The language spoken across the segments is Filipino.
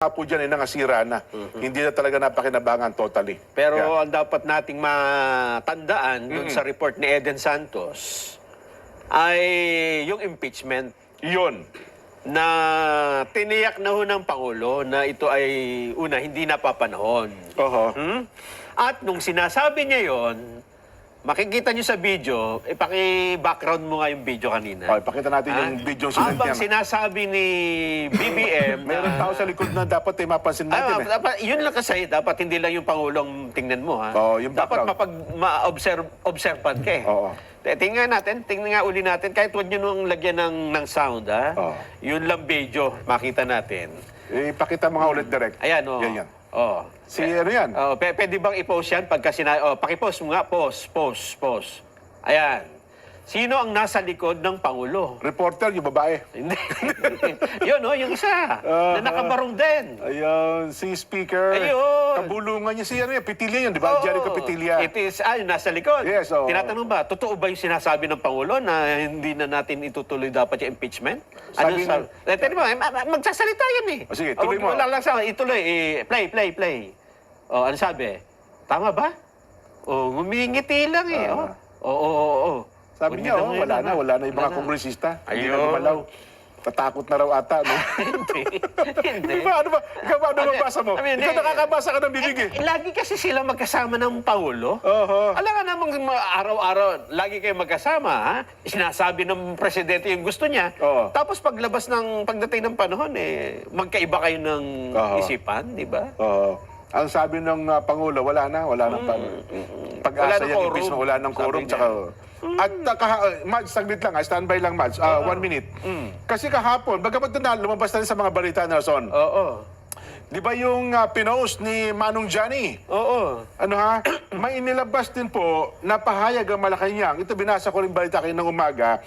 po dyan ay nangasira na. Hindi na talaga napakinabangan totally. Pero ang dapat nating matandaan dun sa report ni Eden Santos ay yung impeachment Yun. na tiniyak na ho ng Pangulo na ito ay una, hindi napapanahon. Oho. At nung sinasabi niya yon, makikita niyo sa video, paki-background mo nga yung video kanina. Okay, pakita natin yung video sinend Habang niya. sinasabi ni BBM Mayroon tao sa likod na dapat mapansin natin. dapat, yun lang kasi, dapat hindi lang yung Pangulong tingnan mo, ha? Oo, yung dapat background. ma-observan ka eh. Oo. Tingnan nga uli natin, kahit huwag nyo nung lagyan ng sound, ha? Oo. Yun lang video, makita natin. Ipakita mga ulit direct. Ayan, o. Yan. Oh. Si ano yan? Pwede bang i-post yan pagka paki-post mo nga, post. Ayan. Sino ang nasa likod ng Pangulo? Reporter, yung babae. Hindi. Yun, yung isa. Na nakabarong din. Ayun, si Speaker. Ayun. Kabulungan niya si ano yan, Petilia yun, di ba? Jericho Petilia. It is, nasa likod. Yes, oo. Tinatanong ba, totoo ba yung sinasabi ng Pangulo na hindi na natin itutuloy dapat yung impeachment? Sabi magsasalita yan eh. O, sige, tuloy mo. Wala lang sa, ituloy. Play. O, ano sabi? Tama ba? O, ngumingiti lang eh. Oo. Sabi niya, wala na yung mga kongresista. Hindi na gumalaw. Tatakot na raw ata, no? Hindi. Di ba? Ano ba? Ikaw ba? Ano mabasa mo? Ikaw nakakabasa ka ng bibig eh. Lagi kasi sila magkasama ng Pangulo. Oho. Alam nga namang araw-araw, lagi kayo magkasama, ha? Sinasabi ng presidente yung gusto niya. Oo. Tapos pagdating ng panahon, magkaiba kayo ng isipan, di ba? Oo. Ang sabi ng Pangulo, wala na pag-asa yung impeachment, wala nang quorum. At Mads, saglit lang, standby lang, Mads. 1 minute. Kasi kahapon, bagamat na lumabas na rin sa mga balita, Nelson. Oo. Di ba yung pinost ni Manong Johnny? Oo. Ano ha? May inilabas din po na pahayag ang Malacanang. Ito binasa ko rin balita kayo ng umaga.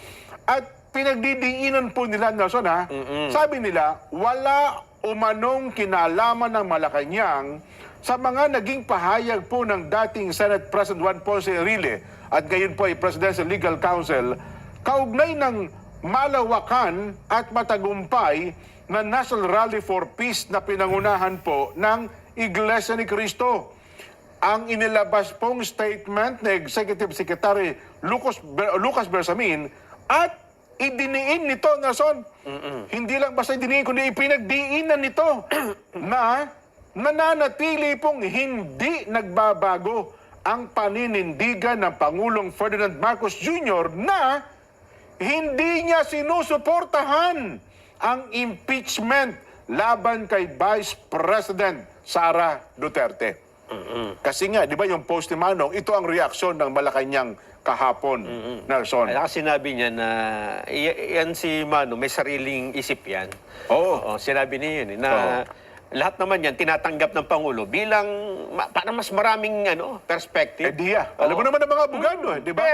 At pinagdidiinan po nila, Nelson ha? Sabi nila, wala umanong kinalaman ng Malacanang sa mga naging pahayag po ng dating Senate President Juan Ponce Enrile at ngayon po ay Presidential Legal Counsel kaugnay ng malawakan at matagumpay na National Rally for Peace na pinangunahan po ng Iglesia ni Cristo. Ang inilabas pong statement ni Executive Secretary Lucas Bersamin at idiniin nito, Nelson. Hindi lang basta idiniin, kundi ipinagdiinan nito na nananatili pong hindi nagbabago ang paninindigan ng Pangulong Ferdinand Marcos Jr. na hindi niya sinusuportahan ang impeachment laban kay Vice President Sara Duterte. Kasi nga, di ba yung post ni Manong, ito ang reaksyon ng Malacanang kahapon, Nelson. Kaya sinabi niya na yan si Mano, may sariling isip yan. Oo. Sinabi niya yun, na lahat naman yan tinatanggap ng Pangulo bilang para mas maraming perspective. Idea. Alam mo naman ang mga abogado, di ba?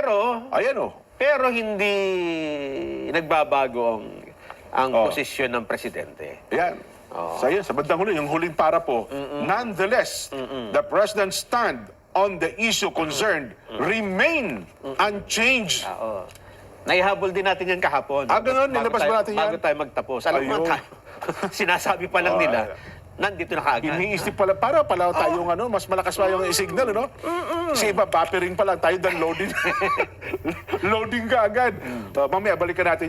Pero hindi nagbabago ang posisyon ng presidente. Yan. So yun, sa bandang huli, yung huling para po, nonetheless, the President's stand on the issue concerned remain unchanged. Naihabol din natin yan kahapon. Ganun, nilabas ba natin yan? Bago tayo magtapos. Alam mo tayo, sinasabi pa lang nila, nandito na kaagad. Iniisip pala, para pala tayong mas malakas pa yung signal, ano? Si iba, buffering pa lang tayo, dan loading. Loading ka agad. Mamaya, balikan natin